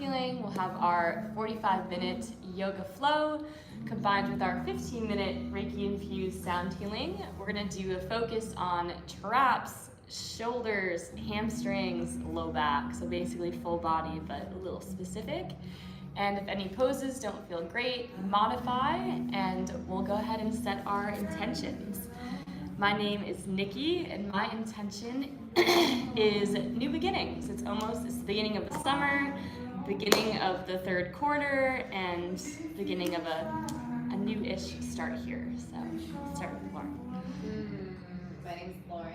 healing. We'll have our 45-minute yoga flow combined with our 15-minute Reiki-infused sound healing. We're gonna do a focus on traps, shoulders, hamstrings, low back. So basically full body, but a little specific. And if any poses don't feel great, modify, and we'll go ahead and set our intentions. My name is Nikki, and my intention is new beginnings. It's the beginning of the summer, beginning of the third quarter, and beginning of a new-ish start here. So let's start with Lauren. My name's Lauren.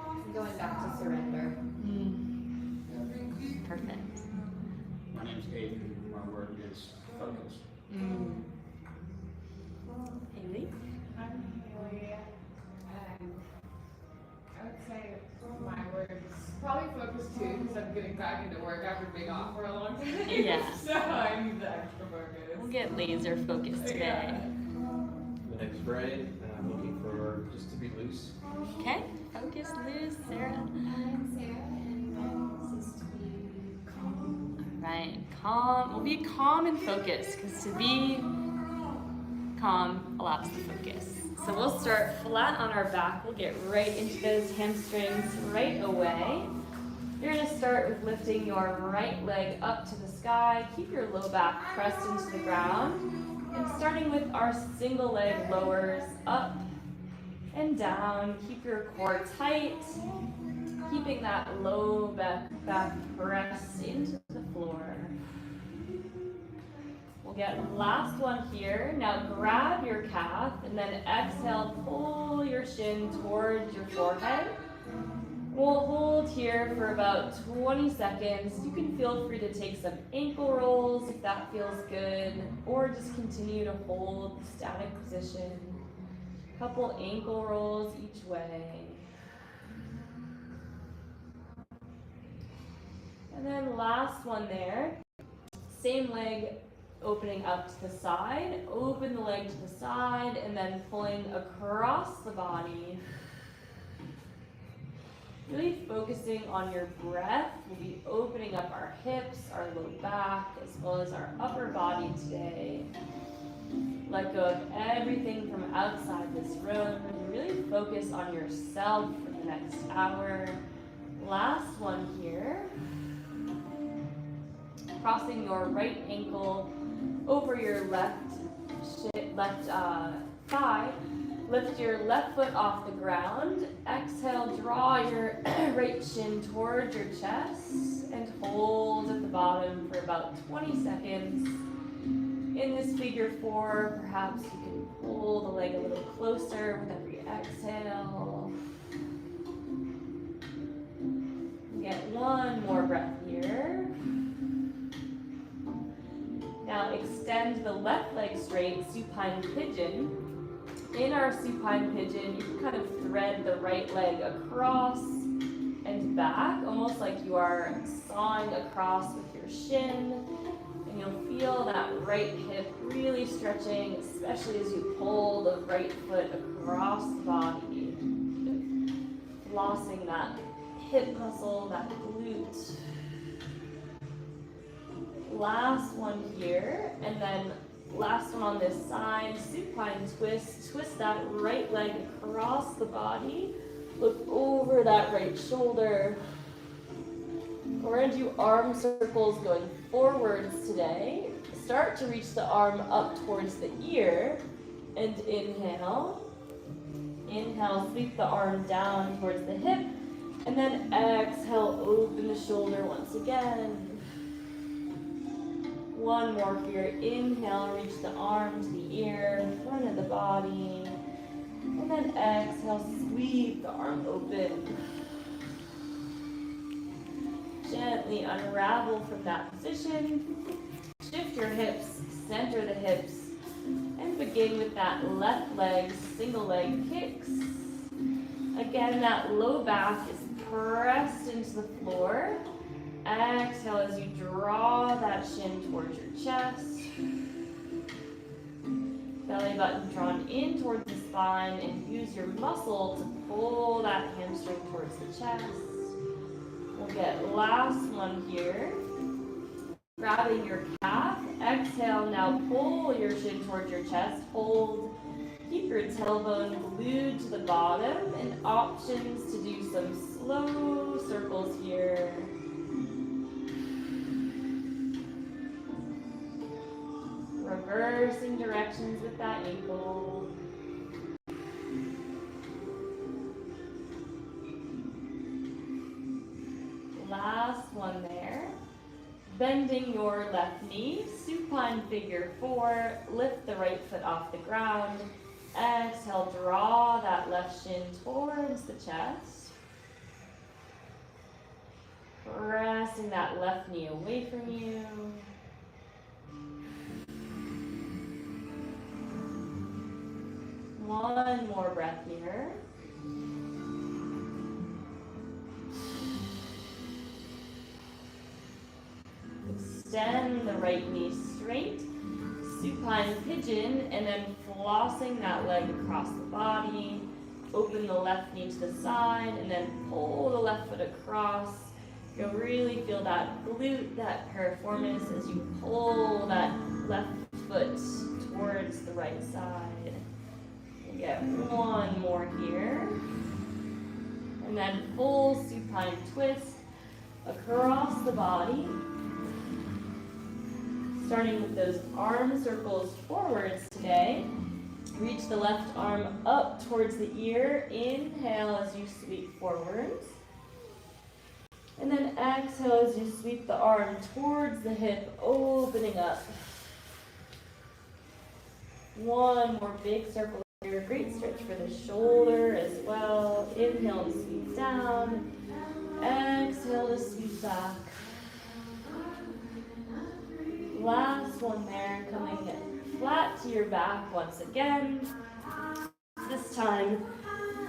I'm going back to surrender. Perfect. My name's Adrian. My word is focus. Haley? I'm Haley. I would say my word is probably focus too, because I'm getting back into work after being off for a long time. Yeah. So I need the extra focus. We'll get laser focused today. Yeah. My name's Ray, and I'm looking for just to be loose. Okay, focus, loose, Sarah. I'm Sarah, and my purpose is to be calm. All right, calm. We'll be calm and focused, because to be calm allows the focus. So we'll start flat on our back. We'll get right into those hamstrings right away. You're gonna start with lifting your right leg up to the sky. Keep your low back pressed into the ground. And starting with our single leg lowers up and down. Keep your core tight. Keeping that low back pressed into the floor. We'll get last one here. Now grab your calf and then exhale, pull your shin towards your forehead. We'll hold here for about 20 seconds. You can feel free to take some ankle rolls if that feels good, or just continue to hold the static position. Couple ankle rolls each way. And then last one there. Same leg opening up to the side. Open the leg to the side and then pulling across the body. Really focusing on your breath. We'll be opening up our hips, our low back, as well as our upper body today. Let go of everything from outside this room and really focus on yourself for the next hour. Last one here. Crossing your right ankle over your left thigh. Lift your left foot off the ground. Exhale, draw your right shin towards your chest and hold at the bottom for about 20 seconds. In this figure four, perhaps you can pull the leg a little closer with every exhale. Get one more breath here. Now extend the left leg straight, supine pigeon. In our supine pigeon, you can kind of thread the right leg across and back, almost like you are sawing across with your shin. And you'll feel that right hip really stretching, especially as you pull the right foot across the body. Flossing that hip muscle, that glute. Last one here, and then last one on this side, supine twist. Twist that right leg across the body. Look over that right shoulder. We're going to do arm circles going forwards today. Start to reach the arm up towards the ear, and inhale. Inhale, sweep the arm down towards the hip, and then exhale, open the shoulder once again. One more here. Inhale, reach the arm to the ear, front of the body. And then exhale, sweep the arm open. Gently unravel from that position. Shift your hips, center the hips, and begin with that left leg, single leg kicks. Again, that low back is pressed into the floor. Exhale as you draw that shin towards your chest. Belly button drawn in towards the spine, and use your muscle to pull that hamstring towards the chest. We'll get last one here. grabbing your calf. Exhale, now pull your shin towards your chest. Hold. Keep your tailbone glued to the bottom, and options to do some slow circles here. Reversing directions with that ankle. Last one there. Bending your left knee, supine figure 4, lift the right foot off the ground. Exhale, draw that left shin towards the chest. Pressing that left knee away from you. One more breath here. Extend the right knee straight, supine pigeon, and then flossing that leg across the body. Open the left knee to the side, and then pull the left foot across. You'll really feel that glute, that piriformis, as you pull that left foot towards the right side. We'll get one more here. And then full supine twist across the body. Starting with those arm circles forwards today. Reach the left arm up towards the ear. Inhale as you sweep forwards. And then exhale as you sweep the arm towards the hip, opening up. One more big circle here. Great stretch for the shoulder as well. Inhale to sweep down. Exhale to sweep back. Last one there, coming flat to your back once again. This time,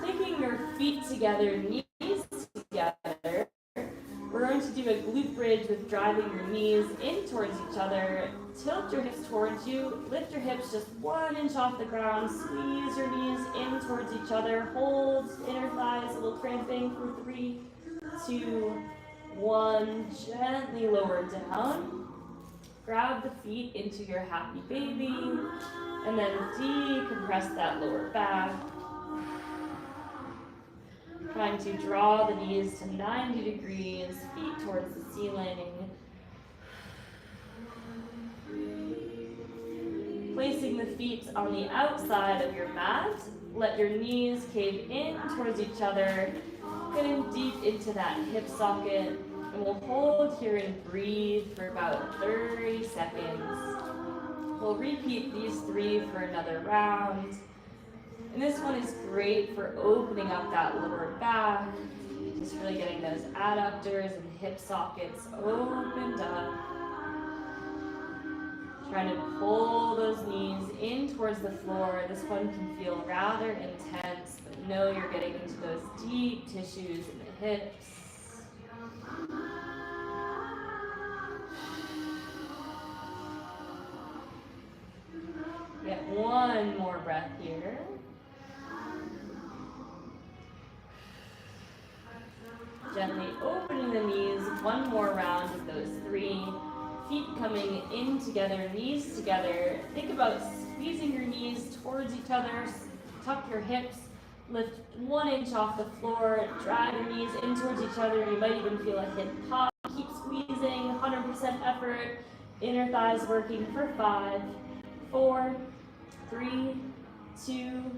taking your feet together, knees together. We're going to do a glute bridge with driving your knees in towards each other. Tilt your hips towards you. Lift your hips just 1 inch off the ground. Squeeze your knees in towards each other. Hold inner thighs, a little cramping for 3, 2, 1. Gently lower down. Grab the feet into your happy baby, and then decompress that lower back. Trying to draw the knees to 90 degrees, feet towards the ceiling. Placing the feet on the outside of your mat, let your knees cave in towards each other, getting deep into that hip socket. And we'll hold here and breathe for about 30 seconds. We'll repeat these 3 for another round. And this one is great for opening up that lower back. Just really getting those adductors and hip sockets opened up. Trying to pull those knees in towards the floor. This one can feel rather intense, but know you're getting into those deep tissues in the hips. Get one more breath here. Gently opening the knees, one more round of those 3. Feet coming in together, knees together. Think about squeezing your knees towards each other. Tuck your hips. Lift 1 inch off the floor. Drag your knees in towards each other. You might even feel a hip pop. Keep squeezing, 100% effort. Inner thighs working for 5, 4, 3, 2,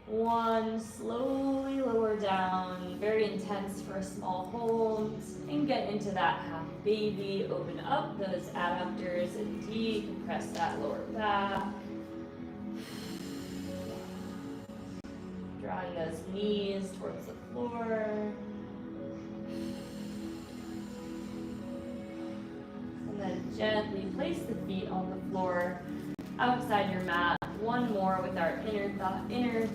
1. Slowly lower down. Very intense for a small hold. And get into that half baby. Open up those adductors and decompress that lower back. Drawing those knees towards the floor. And then gently place the feet on the floor outside your mat. One more with our inner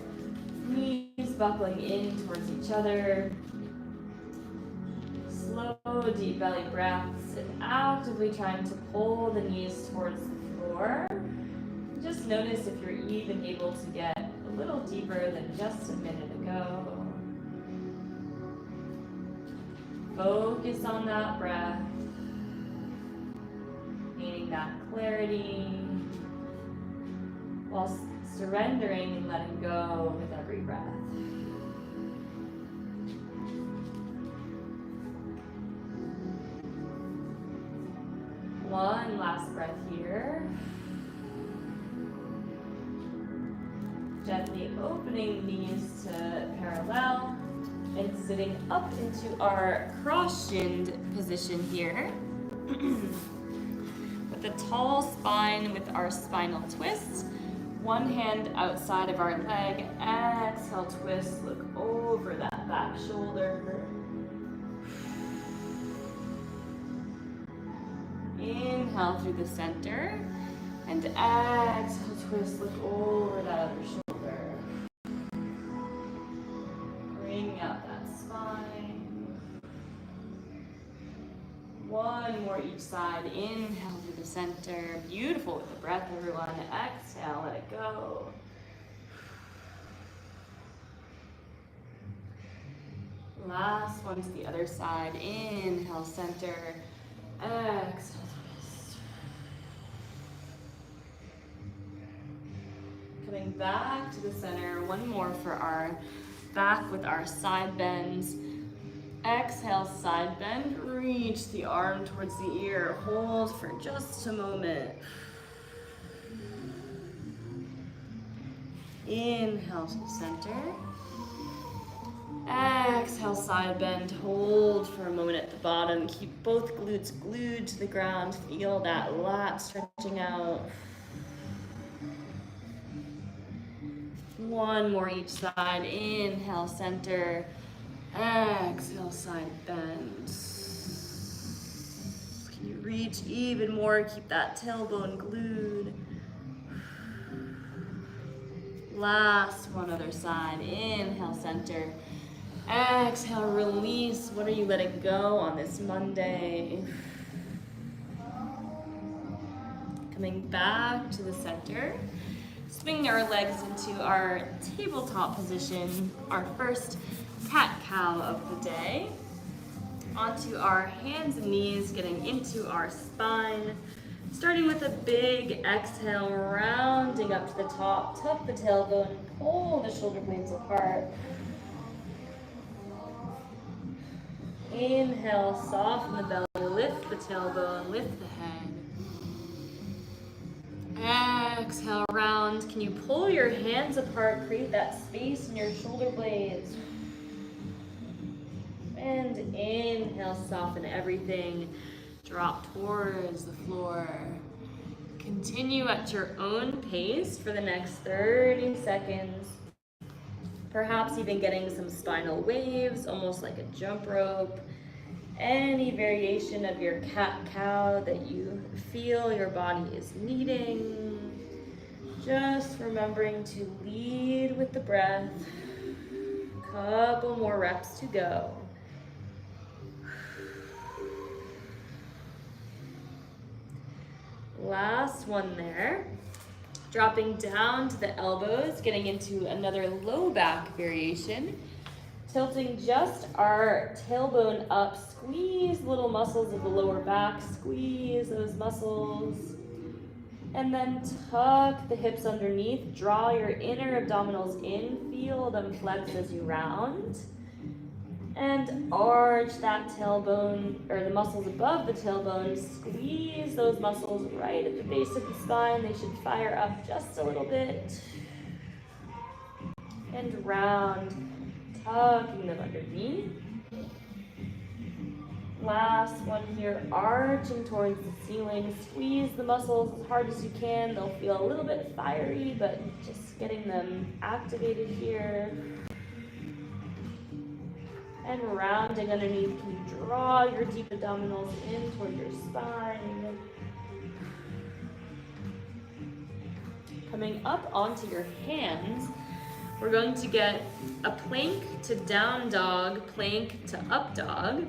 knees buckling in towards each other. Slow, deep belly breaths and actively trying to pull the knees towards the floor. Just notice if you're even able to get a little deeper than just a minute ago. Focus on that breath. finding that clarity while surrendering and letting go with every breath. One last breath here. Gently opening knees to parallel and sitting up into our cross-shinned position here. With a tall spine with our spinal twist. One hand outside of our leg. Exhale, twist, look over that back shoulder. Inhale through the center. And exhale, twist, look over that other shoulder. Bring out that spine. One more each side. Inhale through the center. Beautiful with the breath, everyone. Exhale, let it go. Last one to the other side. Inhale, center. Exhale, twist. Coming back to the center. One more for our back with our side bends. Exhale, side bend. Reach the arm towards the ear. Hold for just a moment. Inhale to the center. Exhale, side bend. Hold for a moment at the bottom. Keep both glutes glued to the ground. Feel that lat stretching out. One more each side. Inhale, center. Exhale, side bend. Can you reach even more? Keep that tailbone glued. Last one, other side. Inhale, center. Exhale, release. What are you letting go on this Monday? Coming back to the center. Swinging our legs into our tabletop position, our first cat-cow of the day. Onto our hands and knees, getting into our spine. Starting with a big exhale, rounding up to the top, tuck the tailbone, pull the shoulder blades apart. Inhale, soften the belly, lift the tailbone, lift the head. Exhale, round. Can you pull your hands apart, create that space in your shoulder blades? And inhale, soften everything. Drop towards the floor. Continue at your own pace for the next 30 seconds. Perhaps even getting some spinal waves, almost like a jump rope. Any variation of your cat-cow that you feel your body is needing. Just remembering to lead with the breath. Couple more reps to go. Last one there. Dropping down to the elbows, getting into another low back variation. Tilting just our tailbone up, squeeze little muscles of the lower back, squeeze those muscles. And then tuck the hips underneath, draw your inner abdominals in, feel them flex as you round. And arch that tailbone, or the muscles above the tailbone, squeeze those muscles right at the base of the spine. They should fire up just a little bit. And round, tucking them underneath. Last one here, arching towards the ceiling. Squeeze the muscles as hard as you can. They'll feel a little bit fiery, but just getting them activated here. And rounding underneath, can you draw your deep abdominals in toward your spine. Coming up onto your hands, we're going to get a plank to down dog, plank to up dog.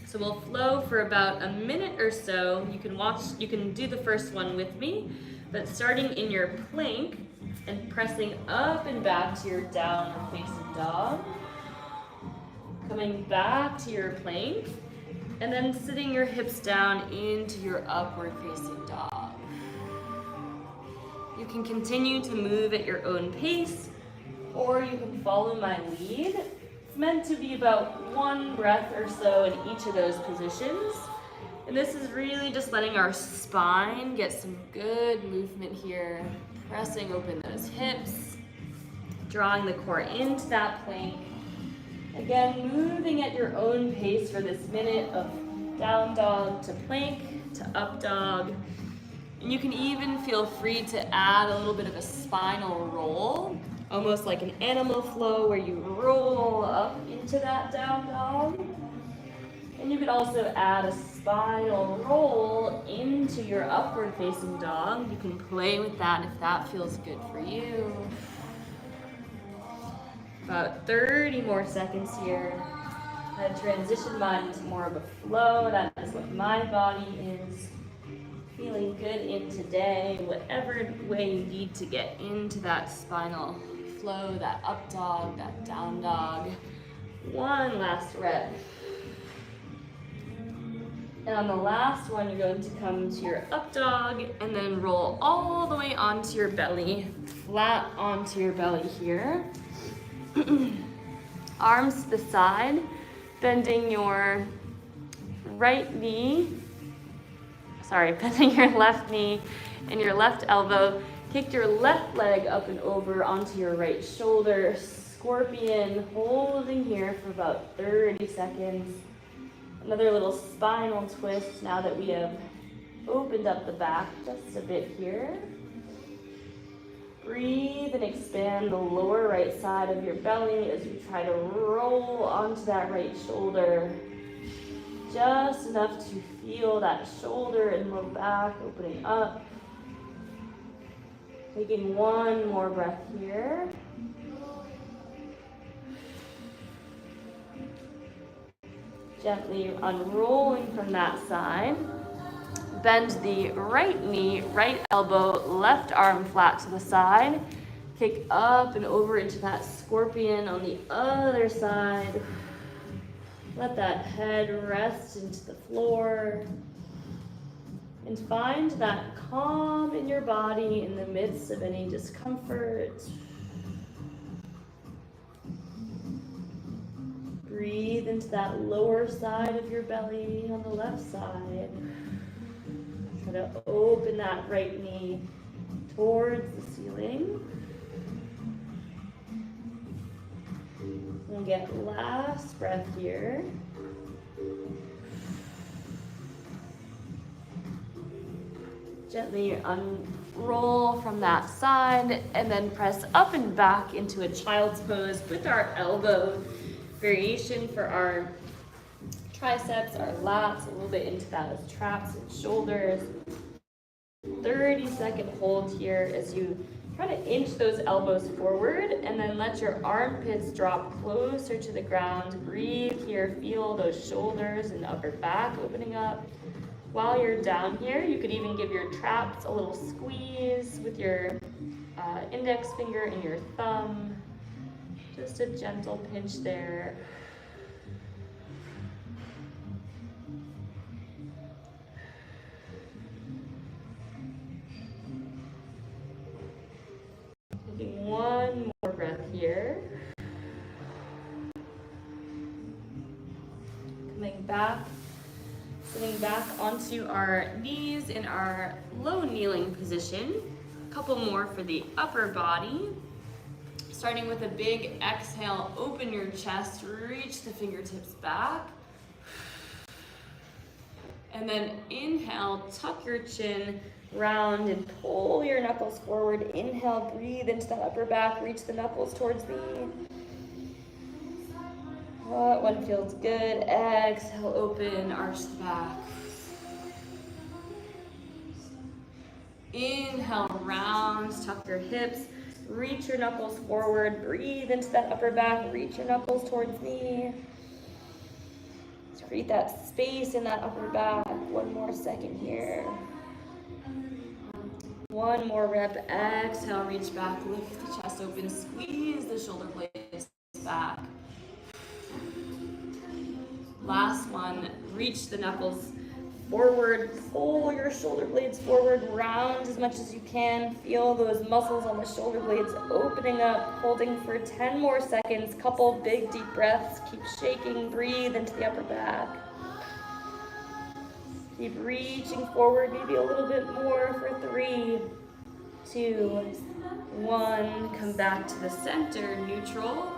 So we'll flow for about a minute or so. You can do the first one with me, but starting in your plank and pressing up and back to your down facing dog. Coming back to your plank And then sitting your hips down into your upward facing dog. You can continue to move at your own pace, or you can follow my lead. It's meant to be about 1 breath or so in each of those positions. And this is really just letting our spine get some good movement here, pressing open those hips, drawing the core into that plank. Again, moving at your own pace for this minute of down dog to plank to up dog. And you can even feel free to add a little bit of a spinal roll, almost like an animal flow where you roll up into that down dog. And you could also add a spinal roll into your upward facing dog. You can play with that if that feels good for you. About 30 more seconds here. I transition mine into more of a flow. That is what my body is. Feeling good in today, whatever way you need to get into that spinal flow, that up dog, that down dog. One last rep. And on the last one, you're going to come to your up dog and then roll all the way onto your belly, flat onto your belly here. Arms to the side, bending your bending your left knee and your left elbow. Kick your left leg up and over onto your right shoulder. Scorpion, holding here for about 30 seconds. Another little spinal twist now that we have opened up the back just a bit here. Breathe and expand the lower right side of your belly as you try to roll onto that right shoulder. Just enough to feel that shoulder and low back opening up. Taking one more breath here. Gently unrolling from that side. Bend the right knee, right elbow, left arm flat to the side. Kick up and over into that scorpion on the other side. Let that head rest into the floor. And find that calm in your body in the midst of any discomfort. Breathe into that lower side of your belly on the left side. Try to open that right knee towards the ceiling. We'll get last breath here. Gently unroll from that side and then press up and back into a child's pose with our elbow variation for our triceps, our lats, a little bit into that as traps and shoulders. 30-second hold here as you try to inch those elbows forward and then let your armpits drop closer to the ground. Breathe here, feel those shoulders and upper back opening up. While you're down here, you could even give your traps a little squeeze with your index finger and your thumb. Just a gentle pinch there. Taking one more breath here. Coming back, sitting back onto our knees in our low kneeling position. A couple more for the upper body. Starting with a big exhale, open your chest, reach the fingertips back. And then inhale, tuck your chin, round and pull your knuckles forward. Inhale, breathe into that upper back, reach the knuckles towards the that one feels good. Exhale, open, arch the back. Inhale, round, tuck your hips. Reach your knuckles forward, breathe into that upper back, reach your knuckles towards me. Just create that space in that upper back. One more second here. One more rep, exhale, reach back, lift the chest open, squeeze the shoulder blades back. Last one, reach the knuckles forward, pull your shoulder blades forward, round as much as you can. Feel those muscles on the shoulder blades opening up, holding for 10 more seconds. Couple big deep breaths. Keep shaking, breathe into the upper back. Keep reaching forward, maybe a little bit more for 3, 2, 1. Come back to the center, neutral.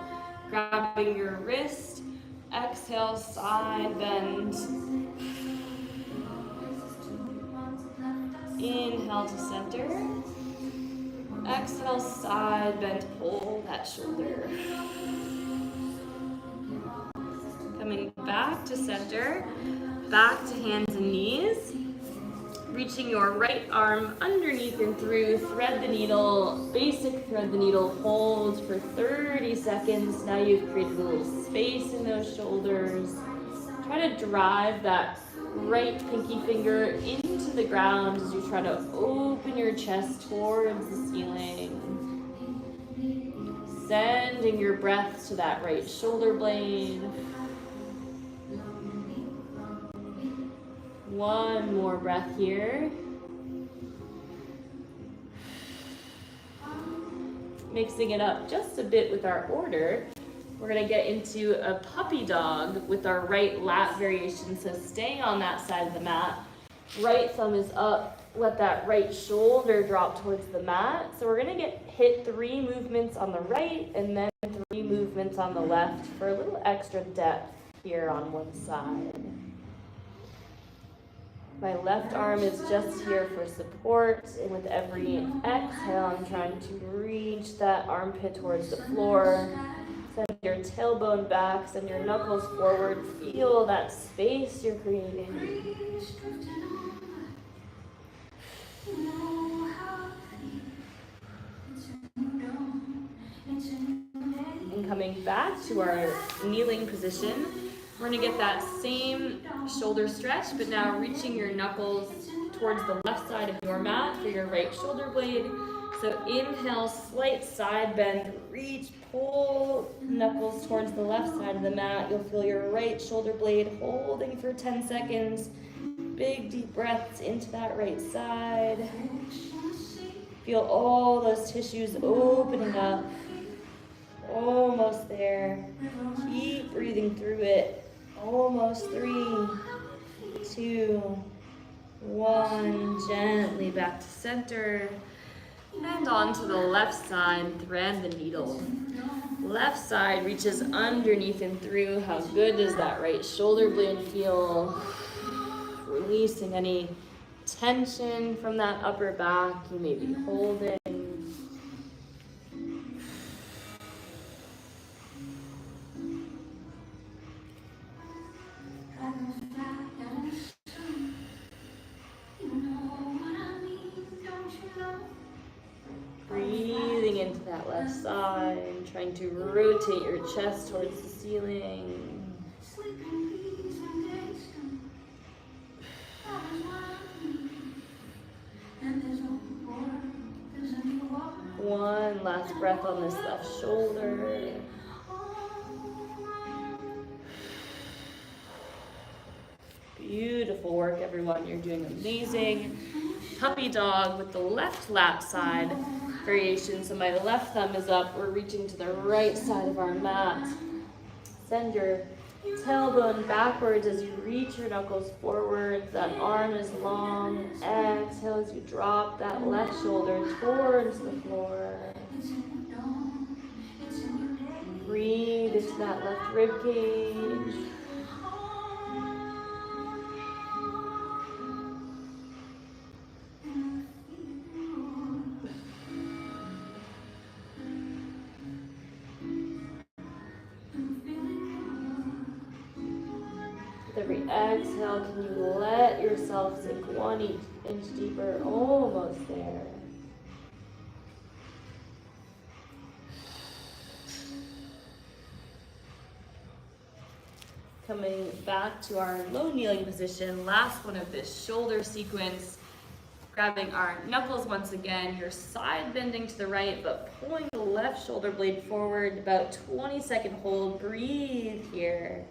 Grabbing your wrist. Exhale, side bend. Inhale to center. Exhale, side bend, pull that shoulder. Coming back to center, back to hands and knees. Reaching your right arm underneath and through, thread the needle, basic thread the needle, hold for 30 seconds. Now you've created a little space in those shoulders. Try to drive that right pinky finger into the ground as you try to open your chest towards the ceiling. Sending your breath to that right shoulder blade. One more breath here. Mixing it up just a bit with our order. We're gonna get into a puppy dog with our right lat variation. So staying on that side of the mat. Right thumb is up. Let that right shoulder drop towards the mat. So we're gonna hit 3 movements on the right and then 3 movements on the left for a little extra depth here on one side. My left arm is just here for support, and with every exhale, I'm trying to reach that armpit towards the floor. Send your tailbone back, send your knuckles forward. Feel that space you're creating. And coming back to our kneeling position, we're gonna get that same shoulder stretch, but now reaching your knuckles towards the left side of your mat for your right shoulder blade. So inhale, slight side bend, reach, pull knuckles towards the left side of the mat. You'll feel your right shoulder blade holding for 10 seconds. Big deep breaths into that right side. Feel all those tissues opening up. Almost there. Keep breathing through it. Almost 3, 2, 1. Gently back to center. And onto the left side, thread the needle. Left side reaches underneath and through. How good does that right shoulder blade feel? Releasing any tension from that upper back you may be holding. Breathing into that left side, trying to rotate your chest towards the ceiling. One last breath on this left shoulder. Beautiful work, everyone. You're doing amazing. Puppy dog with the left lat side variation. So my left thumb is up. We're reaching to the right side of our mat. Send your tailbone backwards as you reach your knuckles forward. That arm is long. Exhale as you drop that left shoulder towards the floor. Breathe into that left rib cage. With every exhale, can you let yourself sink 1 inch deeper? Almost there. Coming back to our low kneeling position, last one of this shoulder sequence. Grabbing our knuckles once again, your side bending to the right, but pulling the left shoulder blade forward, about 20-second hold. Breathe here.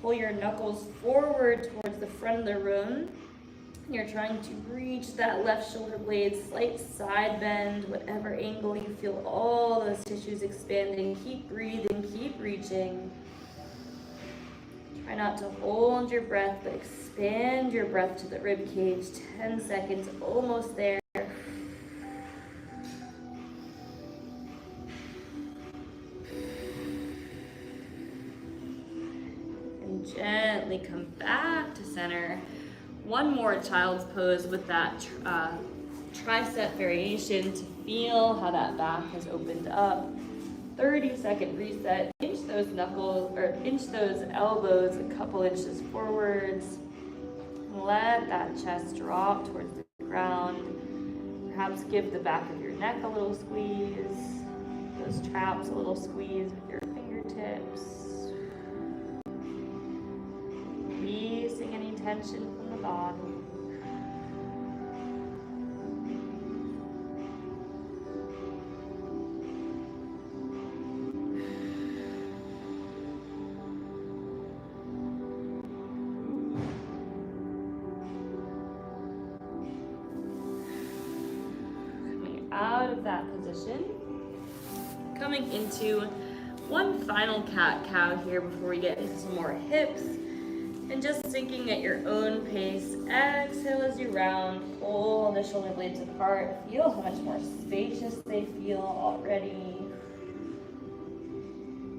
Pull your knuckles forward towards the front of the room. You're trying to reach that left shoulder blade, slight side bend, whatever angle you feel all those tissues expanding. Keep breathing, keep reaching. Try not to hold your breath, but expand your breath to the rib cage. 10 seconds, almost there. And gently come back to center. One more child's pose with that tricep variation to feel how that back has opened up. 30-second reset. Inch those knuckles, or inch those elbows a couple inches forwards. Let that chest drop towards the ground. Perhaps give the back of your neck a little squeeze. Those traps a little squeeze with your fingertips. Releasing any tension from the body. Out of that position, coming into one final cat-cow here before we get into some more hips, and just sinking at your own pace. Exhale as you round, pull the shoulder blades apart, feel how much more spacious they feel already,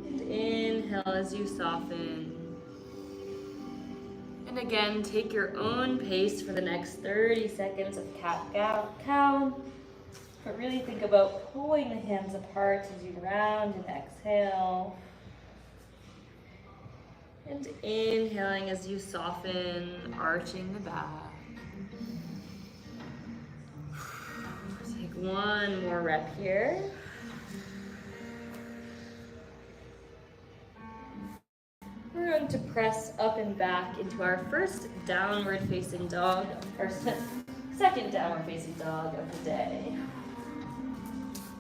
and inhale as you soften. And again, take your own pace for the next 30 seconds of cat-cow. But really think about pulling the hands apart as you round and exhale. And inhaling as you soften, arching the back. Take one more rep here. We're going to press up and back into our first downward facing dog, or second downward facing dog of the day.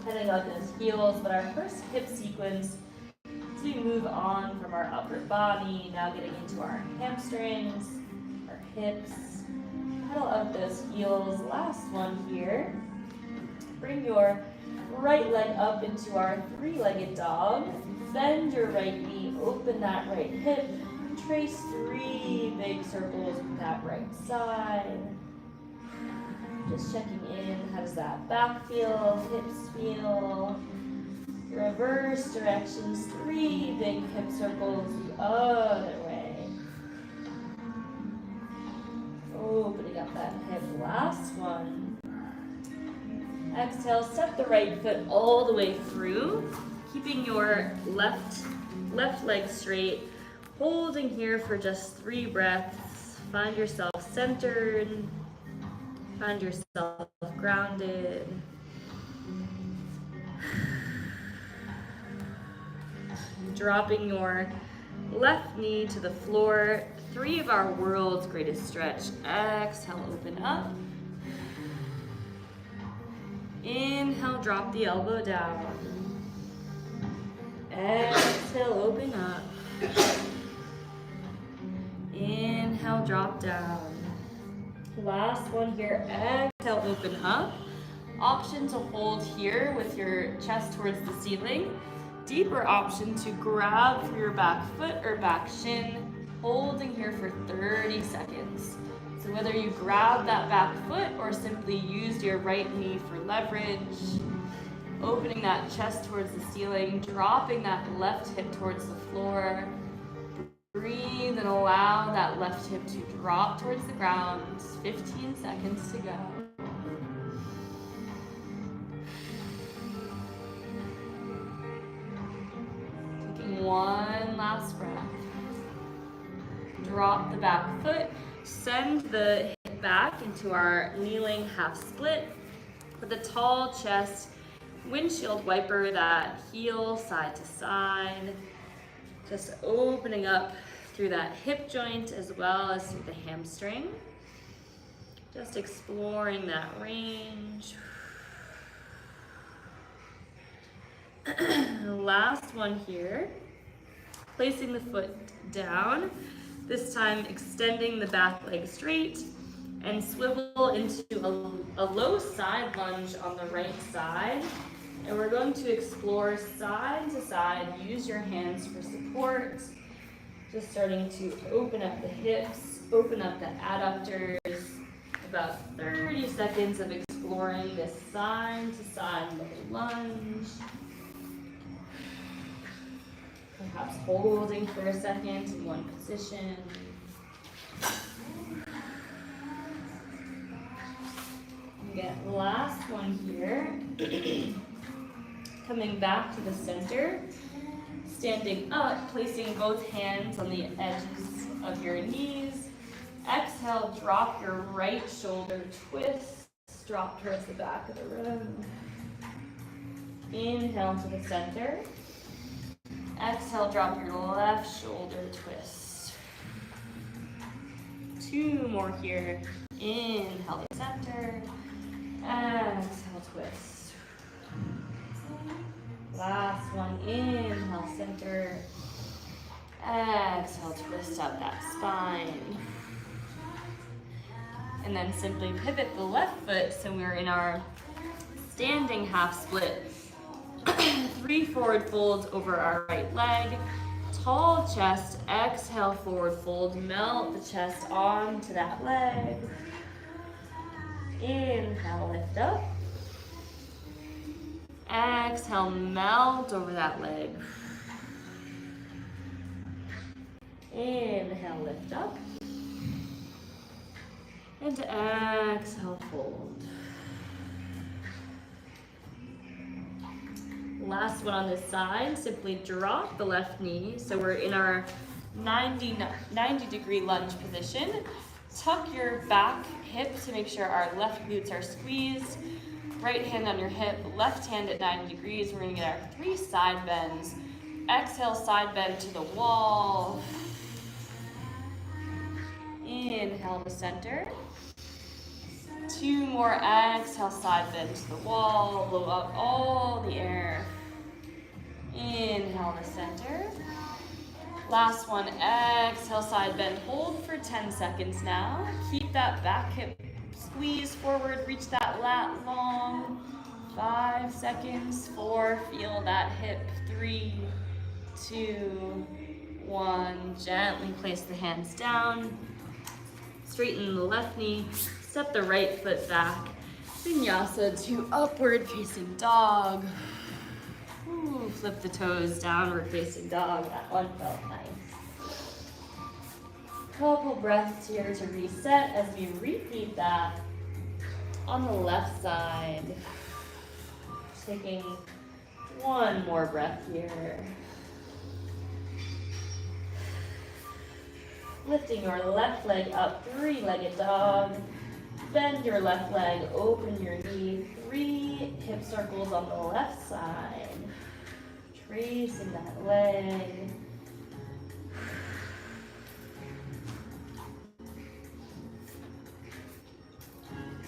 Heading on those heels, but our first hip sequence as we move on from our upper body, now getting into our hamstrings, our hips. Pedal out those heels. Last one here. Bring your right leg up into our three-legged dog. Bend your right knee, open that right hip. Trace 3 big circles with that right side. Just checking in, how does that back feel, hips feel? Reverse directions, 3 big hip circles the other way. Opening up that hip, last one. Exhale, step the right foot all the way through, keeping your left leg straight, holding here for just 3 breaths. Find yourself centered. Find yourself grounded. Dropping your left knee to the floor. 3 of our world's greatest stretch. Exhale, open up. Inhale, drop the elbow down. Exhale, open up. Inhale, drop down. Last one here, exhale, open up. Option to hold here with your chest towards the ceiling. Deeper option to grab for your back foot or back shin, holding here for 30 seconds. So whether you grab that back foot or simply use your right knee for leverage, opening that chest towards the ceiling, dropping that left hip towards the floor. Breathe and allow that left hip to drop towards the ground. 15 seconds to go. Taking one last breath. Drop the back foot. Send the hip back into our kneeling half split with a tall chest. Windshield wiper that heel side to side. Just opening up through that hip joint as well as through the hamstring. Just exploring that range. Last one here. placing the foot down, this time extending the back leg straight, and swivel into a low side lunge on the right side. And we're going to explore side to side. Use your hands for support. Just starting to open up the hips, open up the adductors. About 30 seconds of exploring this side to side little lunge. Perhaps holding for a second in one position. Get last one here. Coming back to the center. Standing up, placing both hands on the edges of your knees. Exhale, drop your right shoulder, twist, drop towards the back of the room. Inhale to the center. Exhale, drop your left shoulder, twist. 2 more here. Inhale to center. Exhale, twist. Last one, inhale, center. Exhale, twist out that spine. And then simply pivot the left foot so we're in our standing half split. 3 forward folds over our right leg. Tall chest, exhale, forward fold. Melt the chest onto that leg. Inhale, lift up. Exhale, melt over that leg. Inhale, lift up. And exhale, fold. Last one on this side, simply drop the left knee. So we're in our 90-degree lunge position. Tuck your back hip to make sure our left glutes are squeezed. Right hand on your hip, left hand at 90 degrees. We're gonna get our 3 side bends. Exhale, side bend to the wall. Inhale to center. 2 more, exhale, side bend to the wall. Blow out all the air. Inhale to center. Last one, exhale, side bend. Hold for 10 seconds now. Keep that back hip squeeze forward, reach that lat long. 5 seconds, 4, feel that hip. 3, 2, 1. Gently place the hands down. Straighten the left knee, step the right foot back. Vinyasa to upward facing dog. Ooh, flip the toes, downward facing dog. That one felt nice. Couple breaths here to reset as we repeat that on the left side. Taking 1 more breath here. Lifting your left leg up, 3-legged dog. Bend your left leg, open your knee. 3 hip circles on the left side. Tracing that leg.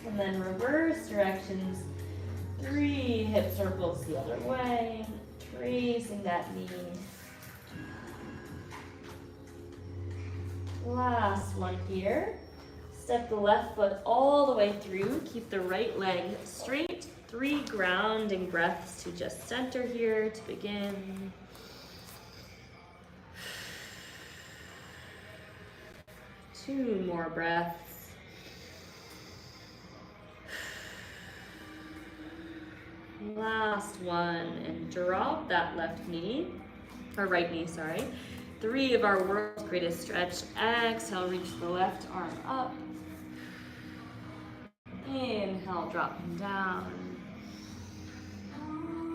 And then reverse directions. 3 hip circles the other way. Tracing that knee. Last one here. Step the left foot all the way through. Keep the right leg straight. 3 grounding breaths to just center here to begin. Two more breaths. Last one, and drop that left knee, or right knee, sorry. 3 of our world's greatest stretch. Exhale, reach the left arm up. Inhale, drop him down.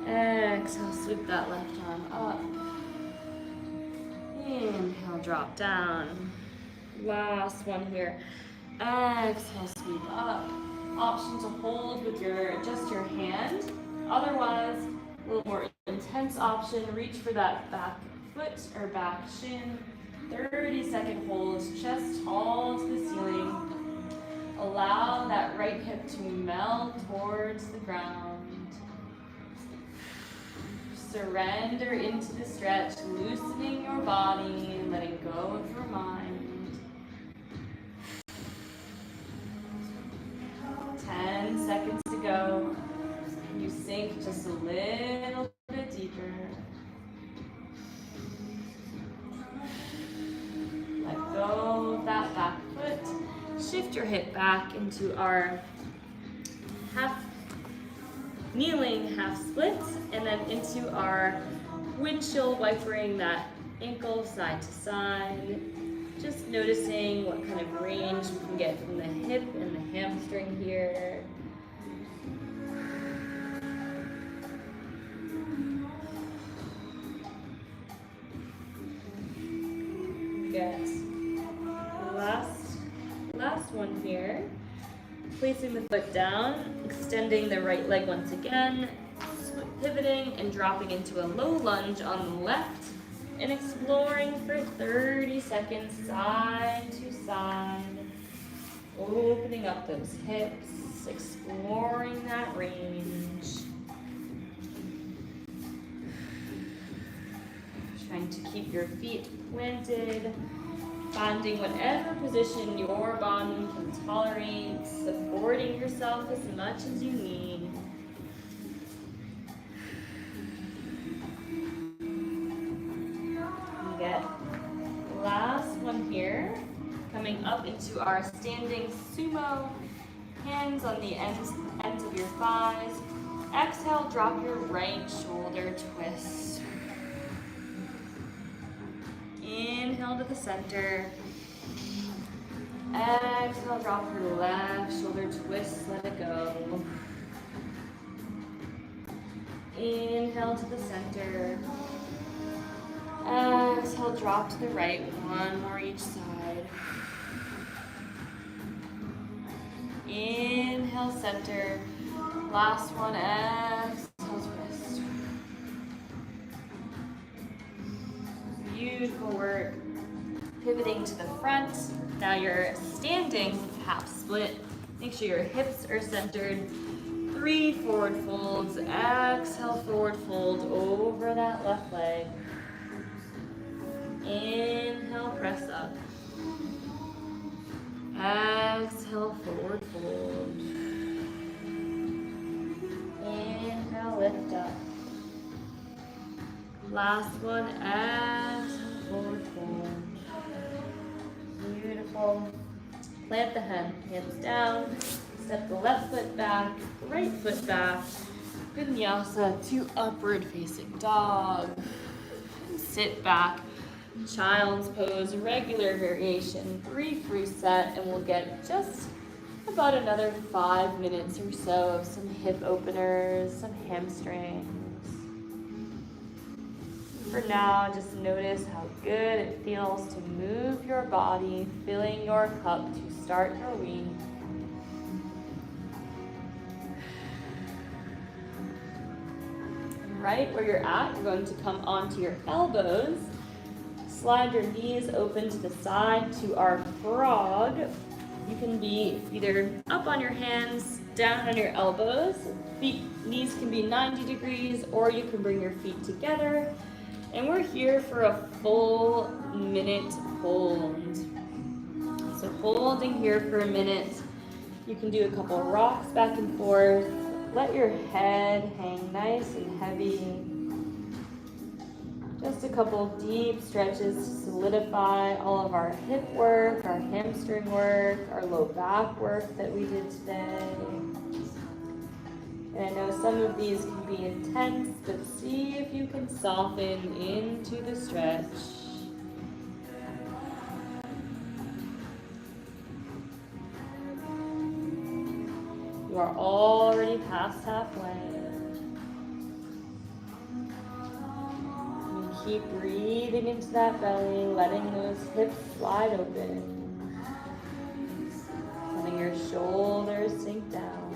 Exhale, sweep that left arm up. Inhale, drop down. Last one here. Exhale, sweep up. Option to hold with just your hand. Otherwise, a little more intense option. Reach for that back foot or back shin. 30-second holds, chest tall to the ceiling. Allow that right hip to melt towards the ground. Surrender into the stretch, loosening your body, letting go of your mind. 10 seconds to go. You sink just a little bit deeper. Let go of that back foot. Shift your hip back into our kneeling half splits, and then into our windshield wipering that ankle side to side. Just noticing what kind of range we can get from the hip and the hamstring here. Good. Last one here. Placing the foot down, extending the right leg once again, pivoting and dropping into a low lunge on the left, and exploring for 30 seconds side to side, opening up those hips, exploring that range. Trying to keep your feet planted, finding whatever position your body can tolerate, supporting yourself as much as you need. Good. Last one here, coming up into our standing sumo, hands on the ends of your thighs. Exhale, drop your right shoulder twist. Inhale to the center. Exhale, drop your left shoulder twist, let it go. Inhale to the center. Exhale, drop to the right, one more each side. Inhale, center. Last one, exhale, twist. Beautiful work. Pivoting to the front. Now you're standing half split. Make sure your hips are centered. 3 forward folds. Exhale, forward fold over that left leg. Inhale, press up. Exhale, forward fold. Inhale, lift up. Last one, exhale, forward fold. Beautiful. Plant the hands down. Step the left foot back, right foot back. Vinyasa to upward facing dog. Sit back. Child's pose, regular variation, brief reset, and we'll get just about another 5 minutes or so of some hip openers, some hamstrings. For now, just notice how good it feels to move your body, filling your cup to start your week. Right where you're at, you're going to come onto your elbows. Slide your knees open to the side to our frog. You can be either up on your hands, down on your elbows. Knees can be 90 degrees, or you can bring your feet together. And we're here for a full minute hold. So holding here for a minute. You can do a couple rocks back and forth. Let your head hang nice and heavy. Just a couple deep stretches to solidify all of our hip work, our hamstring work, our low back work that we did today. And I know some of these can be intense, but see if you can soften into the stretch. You are already past halfway. Keep breathing into that belly, letting those hips slide open. Letting your shoulders sink down.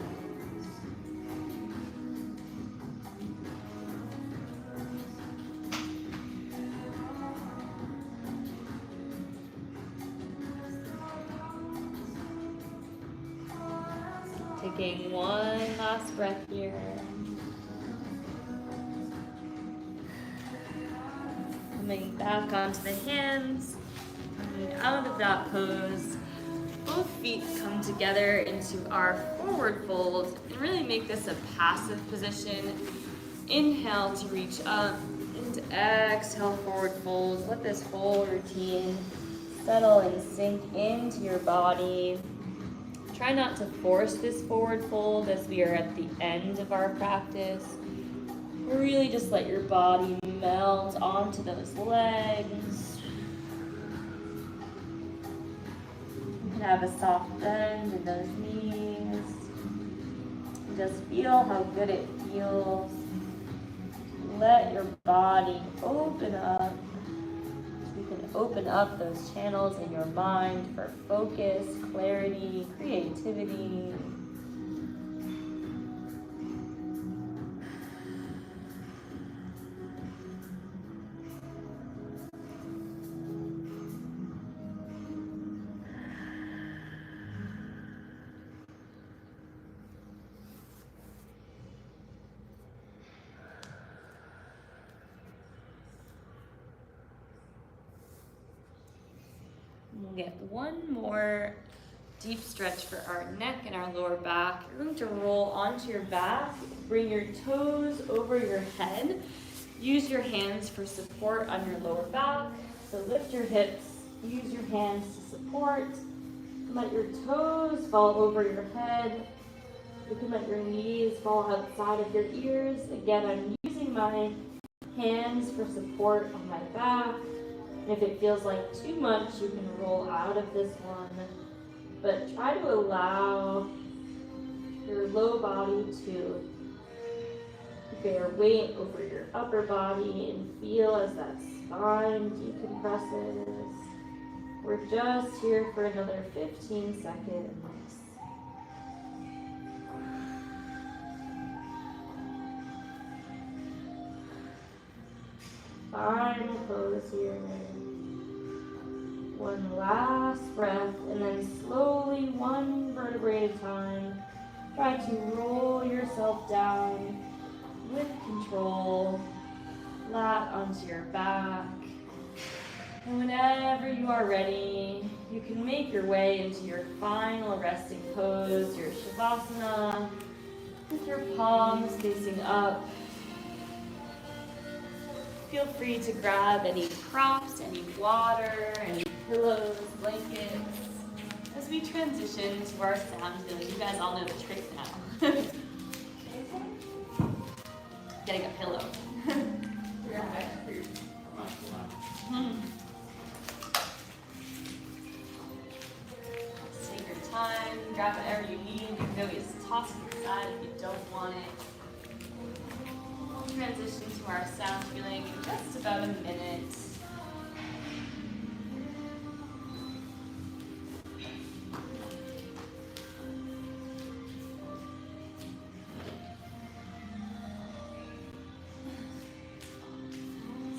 Taking one last breath here. Coming back onto the hands, coming out of that pose. Both feet come together into our forward fold and really make this a passive position. Inhale to reach up, and exhale, forward fold. Let this whole routine settle and sink into your body. Try not to force this forward fold as we are at the end of our practice. Really just let your body melt onto those legs. You can have a soft bend in those knees. Just feel how good it feels. Let your body open up. You can open up those channels in your mind for focus, clarity, creativity. We'll get one more deep stretch for our neck and our lower back. You're going to roll onto your back, bring your toes over your head. Use your hands for support on your lower back. So lift your hips, use your hands to support. Let your toes fall over your head. You can let your knees fall outside of your ears. Again, I'm using my hands for support on my back. And if it feels like too much, you can roll out of this one. But try to allow your low body to bear weight over your upper body and feel as that spine decompresses. We're just here for another 15 seconds. Final pose here. One last breath, and then slowly, one vertebrae at a time, try to roll yourself down with control, flat onto your back. And whenever you are ready, you can make your way into your final resting pose, your savasana, with your palms facing up. Feel free to grab any props, any water, any pillows, blankets, as we transition to our sound healing. You guys all know the trick now. Getting a pillow. Take your time, grab whatever you need. You can always toss it aside if you don't want it. We'll transition to our sound healing in just about a minute.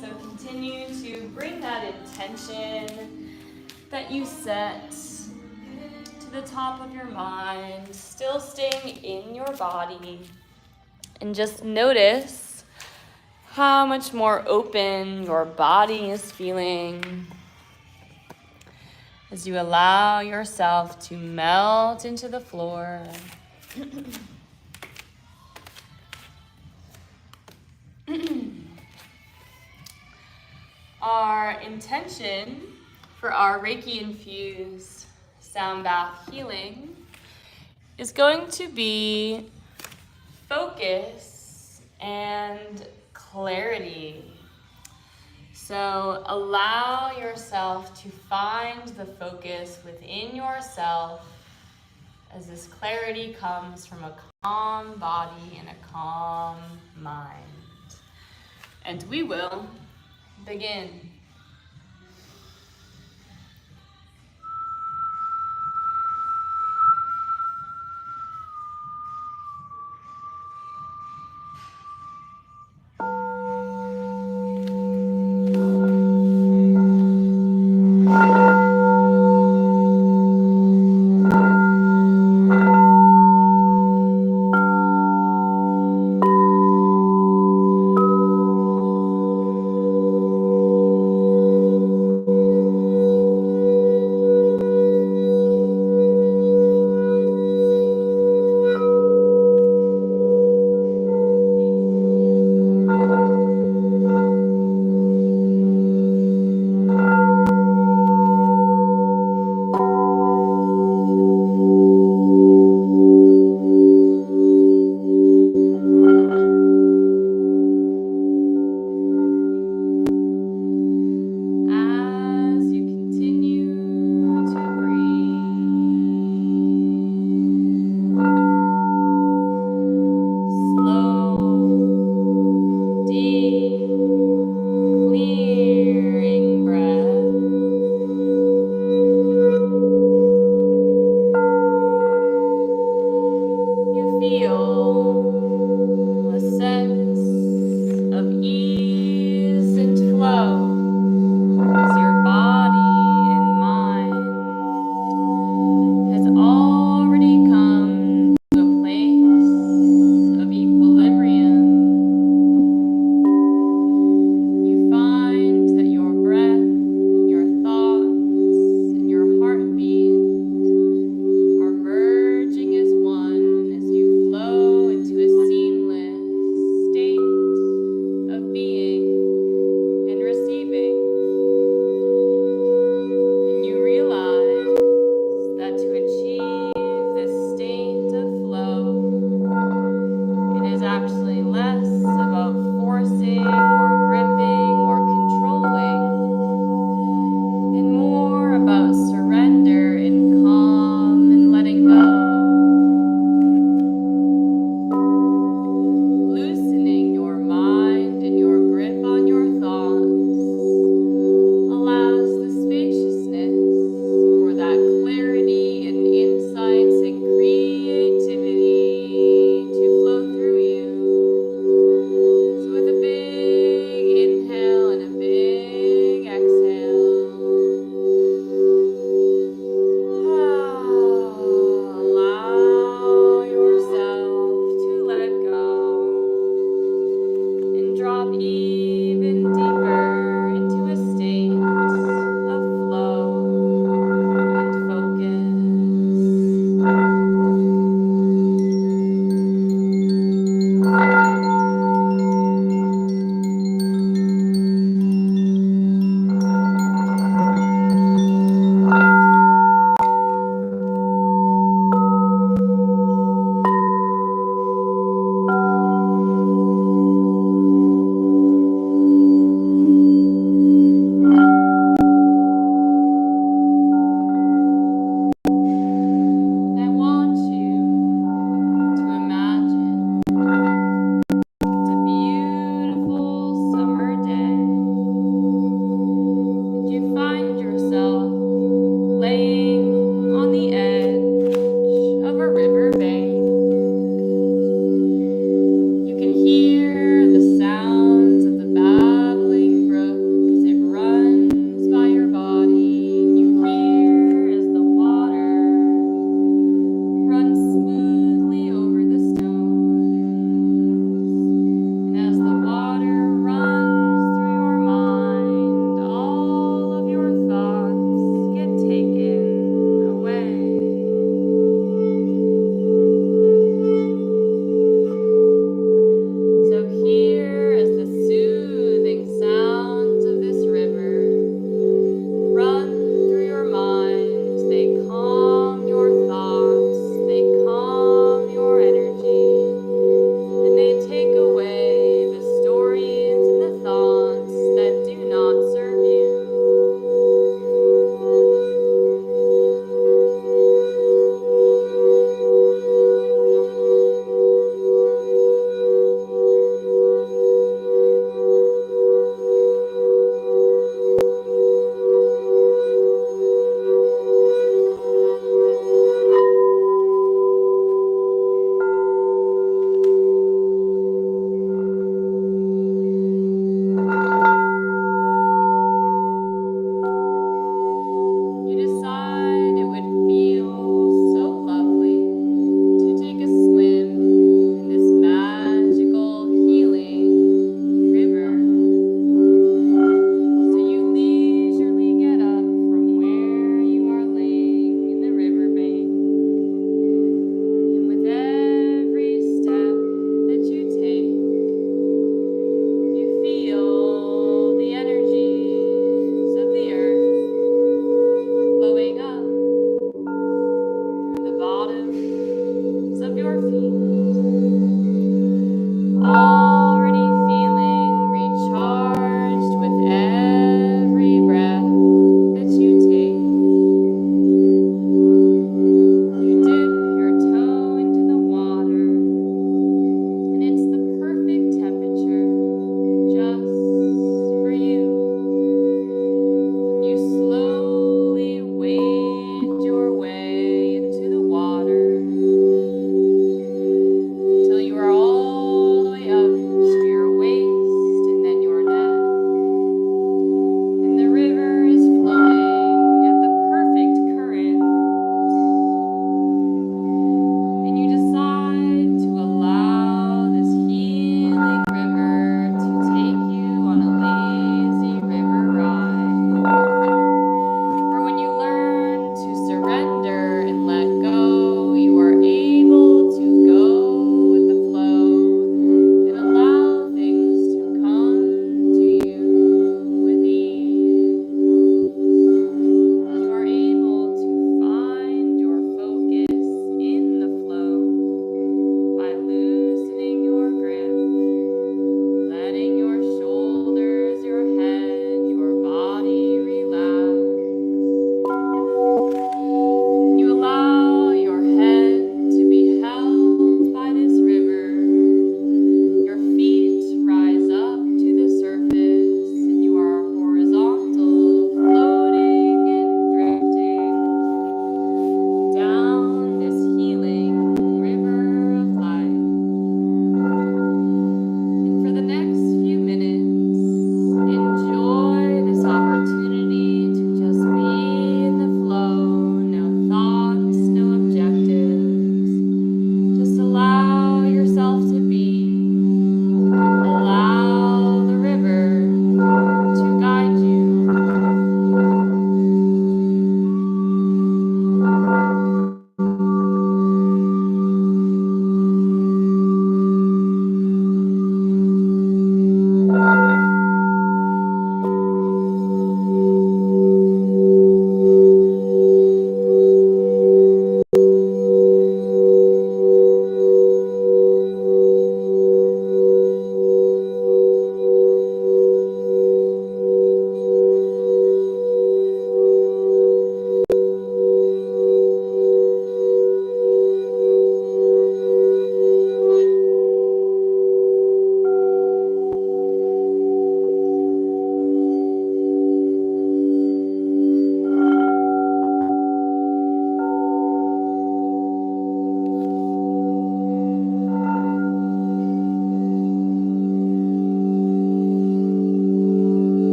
So continue to bring that intention that you set to the top of your mind, still staying in your body, and just notice how much more open your body is feeling as you allow yourself to melt into the floor. Our intention for our Reiki infused sound bath healing is going to be focus and clarity. So allow yourself to find the focus within yourself as this clarity comes from a calm body and a calm mind. And we will begin.